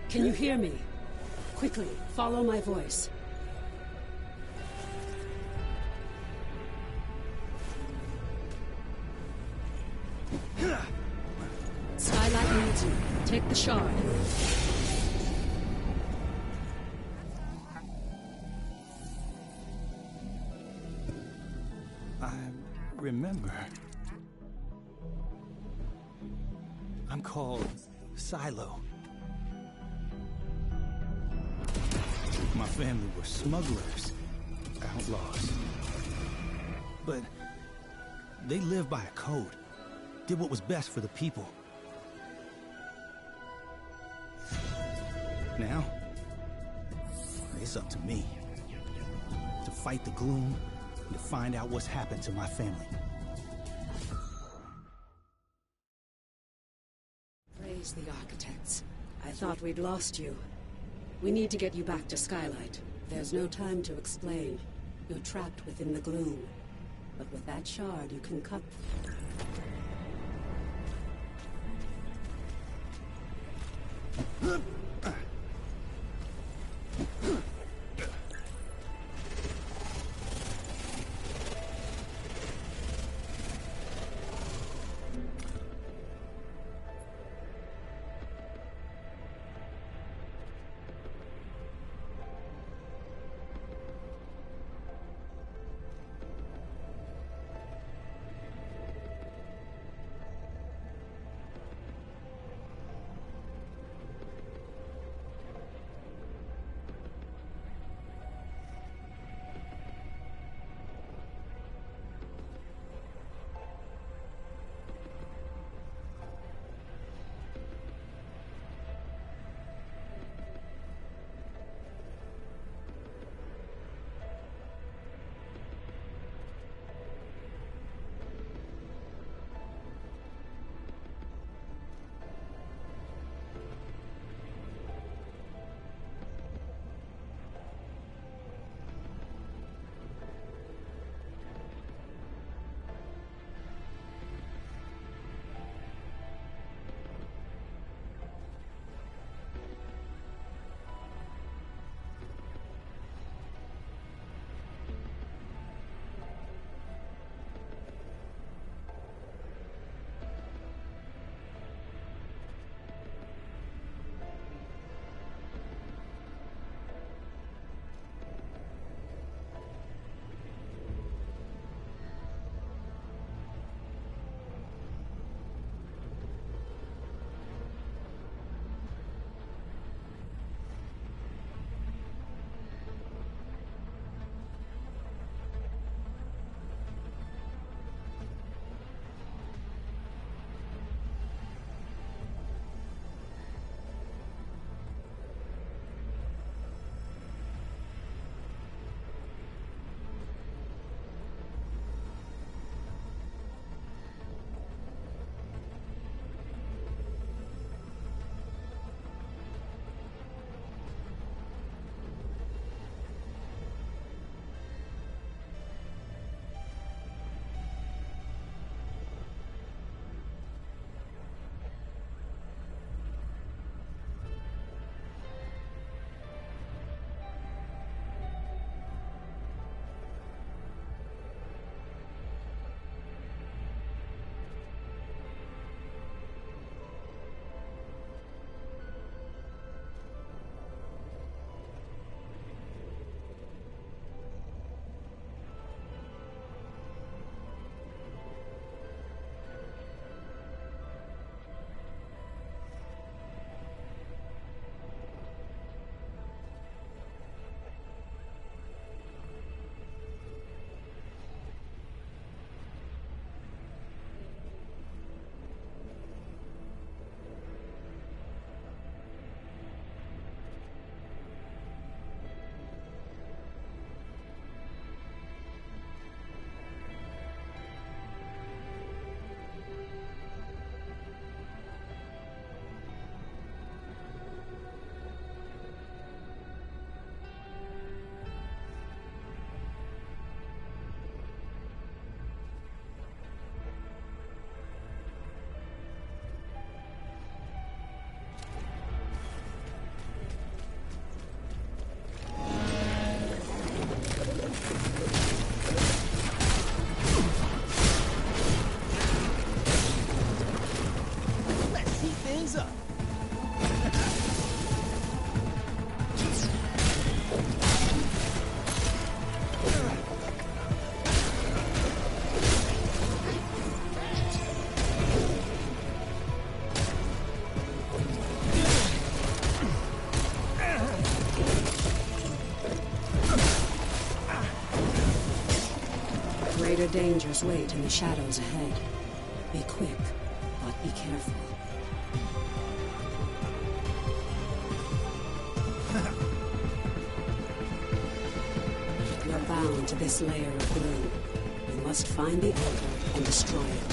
Can you hear me? Quickly, follow my voice. Skylight needs you. Take the shard. I remember. I'm called Silo. My family were smugglers, outlaws. But they lived by a code, did what was best for the people. Now, it's up to me to fight the gloom and to find out what's happened to my family. Praise the architects. I thought we'd lost you. We need to get you back to Skylight. There's no time to explain. You're trapped within the gloom. But with that shard, you can cut... Greater dangers wait in the shadows ahead. Be quick, but be careful. You're bound to this layer of gloom. You must find the anchor and destroy it.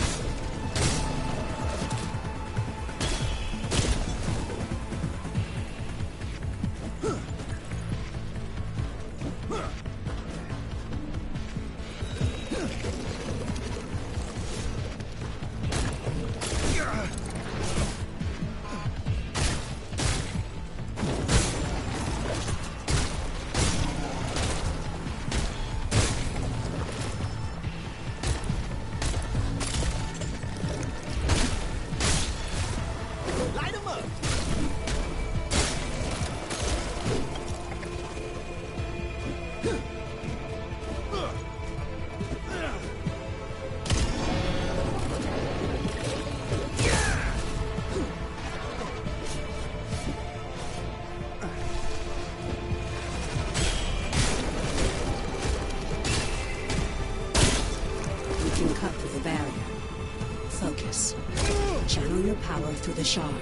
Channel your power through the shard.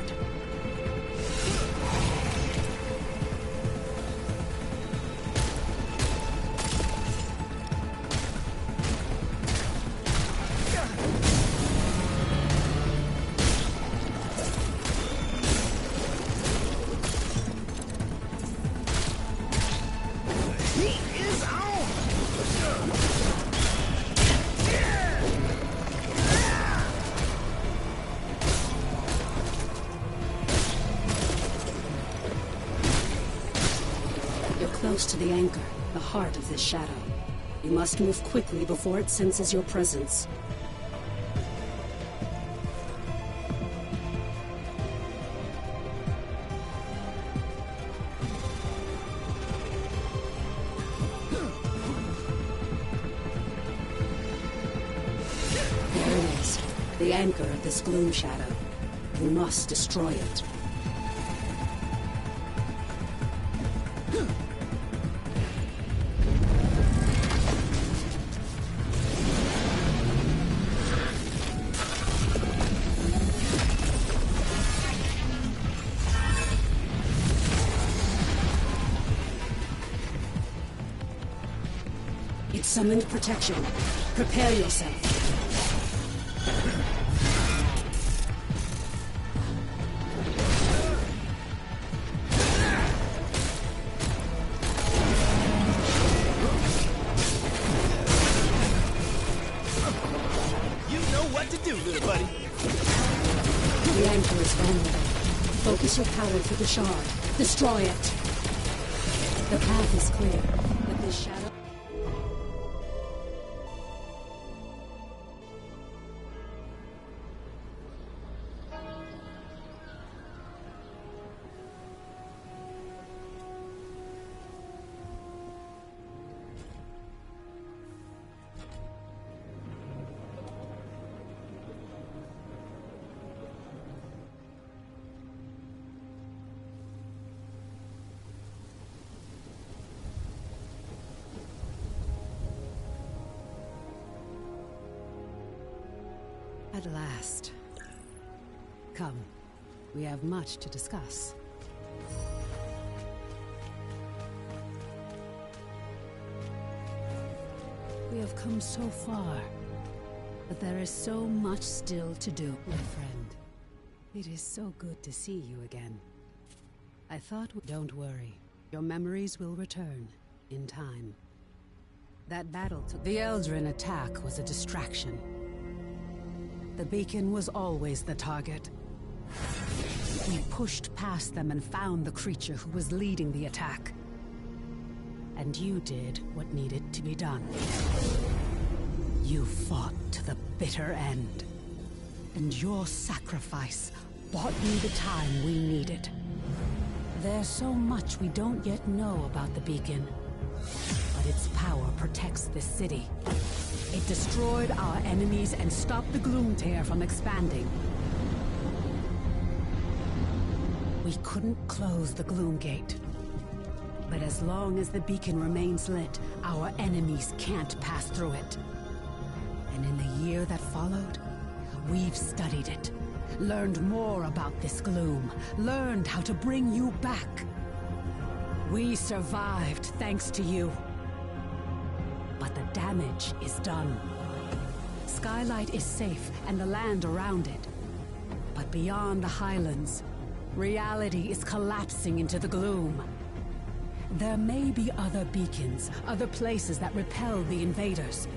Close to the anchor, the heart of this shadow. You must move quickly before it senses your presence. There it is, the anchor of this gloom shadow. You must destroy it. It summoned protection. Prepare yourself. You know what to do, little buddy. The anchor is vulnerable. Focus your power through the shard. Destroy it. The path is clear, but this shadow... At last. Come, we have much to discuss. We have come so far, but there is so much still to do, my friend. It is so good to see you again. I thought... Don't worry. Your memories will return, in time. That battle took... The Eldrin attack was a distraction. The beacon was always the target. We pushed past them and found the creature who was leading the attack. And you did what needed to be done. You fought to the bitter end. And your sacrifice bought me the time we needed. There's so much we don't yet know about the beacon. But its power protects this city. It destroyed our enemies and stopped the Gloom Tear from expanding. We couldn't close the Gloom Gate. But as long as the beacon remains lit, our enemies can't pass through it. And in the year that followed, we've studied it, learned more about this gloom, learned how to bring you back. We survived thanks to you. But the damage is done. Skylight is safe and the land around it. But beyond the highlands, reality is collapsing into the gloom. There may be other beacons, other places that repel the invaders.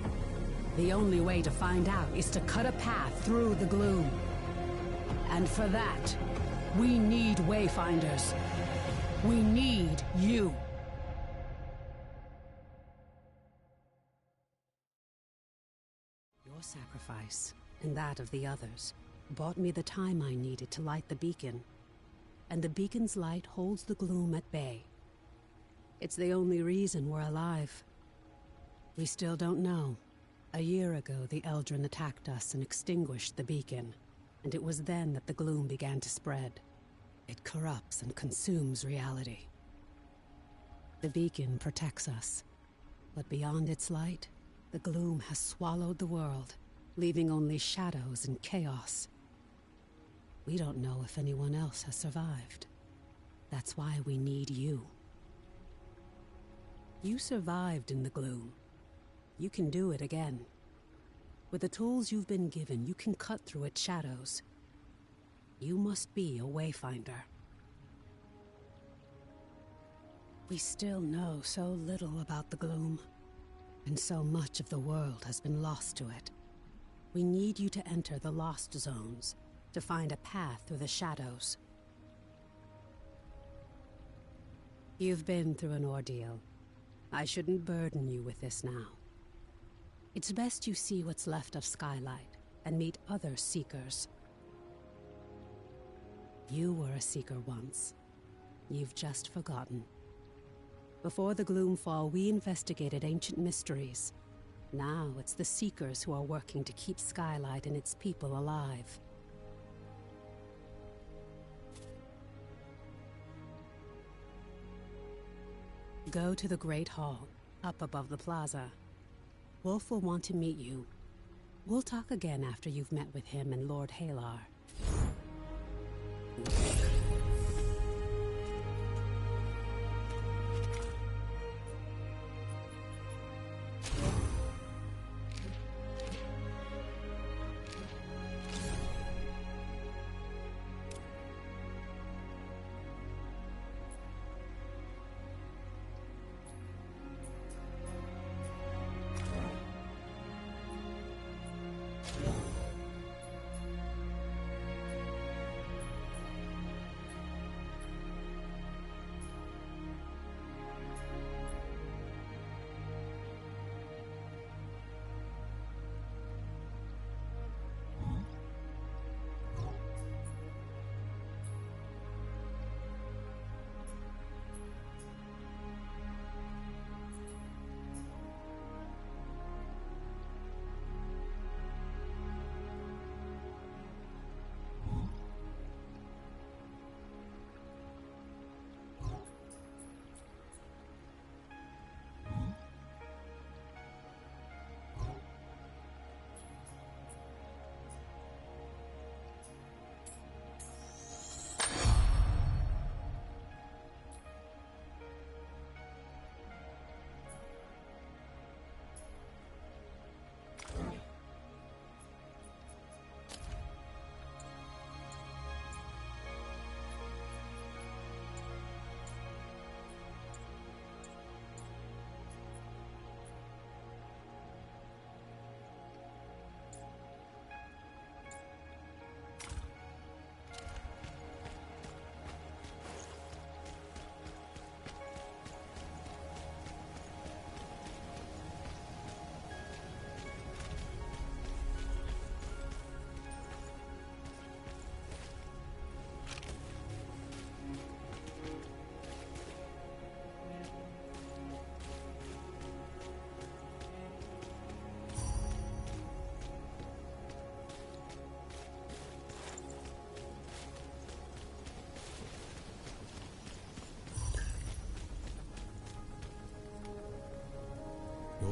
The only way to find out is to cut a path through the gloom. And for that, we need Wayfinders. We need you. Your sacrifice, and that of the others, bought me the time I needed to light the beacon. And the beacon's light holds the gloom at bay. It's the only reason we're alive. We still don't know. A year ago, the Eldrin attacked us and extinguished the beacon. And it was then that the gloom began to spread. It corrupts and consumes reality. The beacon protects us. But beyond its light, the gloom has swallowed the world, leaving only shadows and chaos. We don't know if anyone else has survived. That's why we need you. You survived in the gloom. You can do it again. With the tools you've been given, you can cut through its shadows. You must be a Wayfinder. We still know so little about the gloom, and so much of the world has been lost to it. We need you to enter the Lost Zones, to find a path through the shadows. You've been through an ordeal. I shouldn't burden you with this now. It's best you see what's left of Skylight, and meet other Seekers. You were a Seeker once. You've just forgotten. Before the Gloomfall, we investigated ancient mysteries. Now it's the Seekers who are working to keep Skylight and its people alive. Go to the Great Hall, up above the plaza. Wolf will want to meet you. We'll talk again after you've met with him and Lord Halar.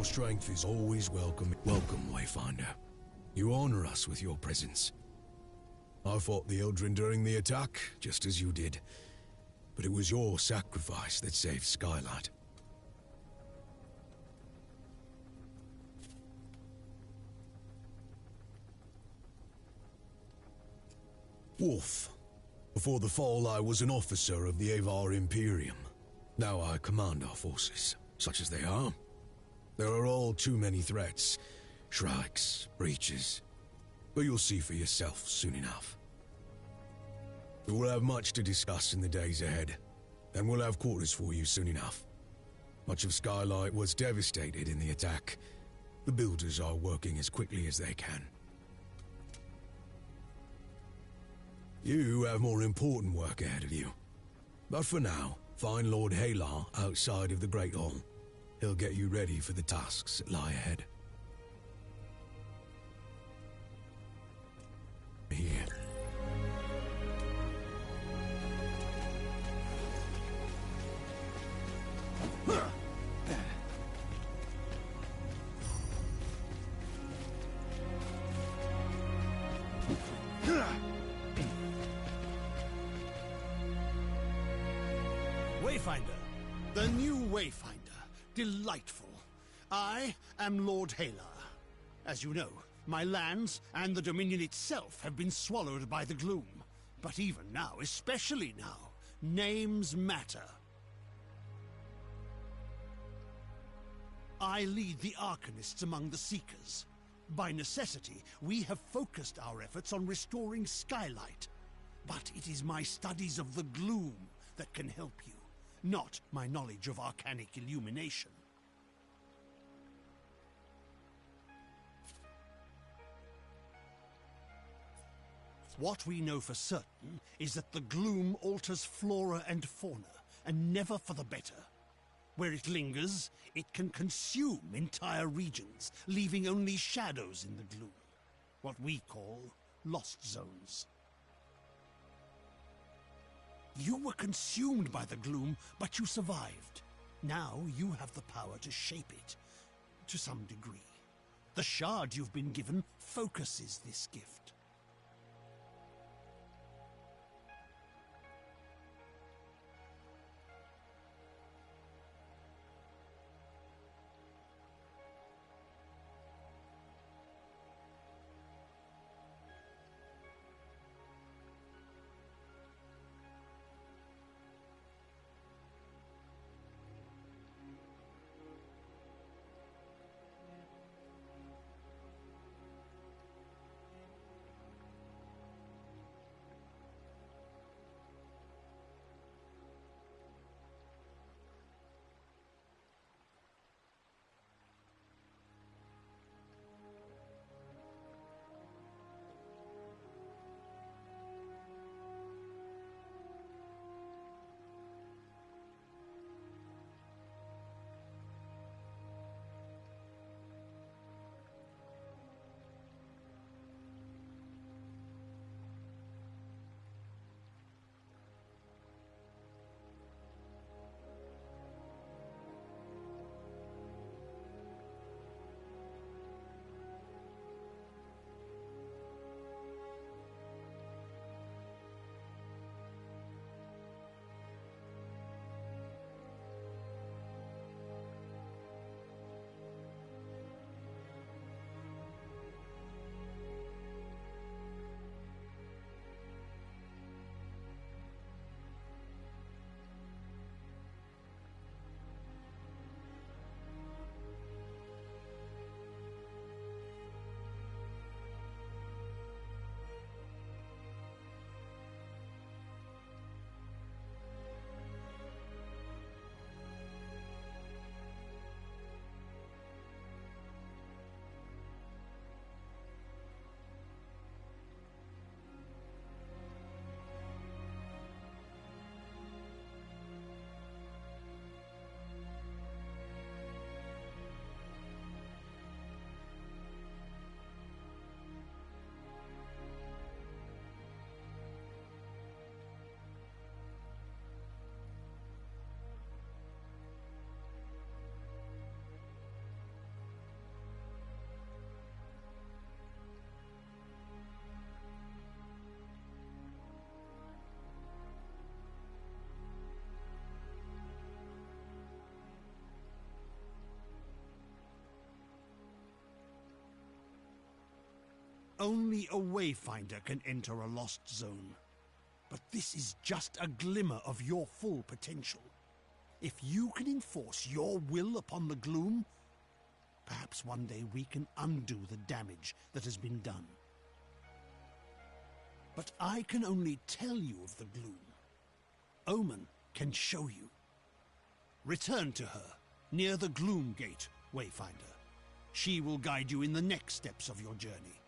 Your strength is always welcome. Welcome, Wayfinder. You honor us with your presence. I fought the Eldrin during the attack, just as you did. But it was your sacrifice that saved Skylight. Wolf. Before the fall, I was an officer of the Avar Imperium. Now I command our forces, such as they are. There are all too many threats. Shrikes, breaches. But you'll see for yourself soon enough. We will have much to discuss in the days ahead, and we'll have quarters for you soon enough. Much of Skylight was devastated in the attack. The builders are working as quickly as they can. You have more important work ahead of you. But for now, find Lord Halar outside of the Great Hall. He'll get you ready for the tasks that lie ahead. Here. Wayfinder. The new Wayfinder. Delightful. I am Lord Halar. As you know, my lands and the Dominion itself have been swallowed by the gloom. But even now, especially now, names matter. I lead the Arcanists among the Seekers. By necessity, we have focused our efforts on restoring Skylight. But it is my studies of the gloom that can help you, not my knowledge of arcanic illumination. What we know for certain is that the gloom alters flora and fauna, and never for the better. Where it lingers, it can consume entire regions, leaving only shadows in the gloom. What we call lost zones. You were consumed by the gloom, but you survived. Now you have the power to shape it, to some degree. The shard you've been given focuses this gift. Only a Wayfinder can enter a lost zone. But this is just a glimmer of your full potential. If you can enforce your will upon the gloom, perhaps one day we can undo the damage that has been done. But I can only tell you of the gloom. Omen can show you. Return to her, near the Gloom Gate, Wayfinder. She will guide you in the next steps of your journey.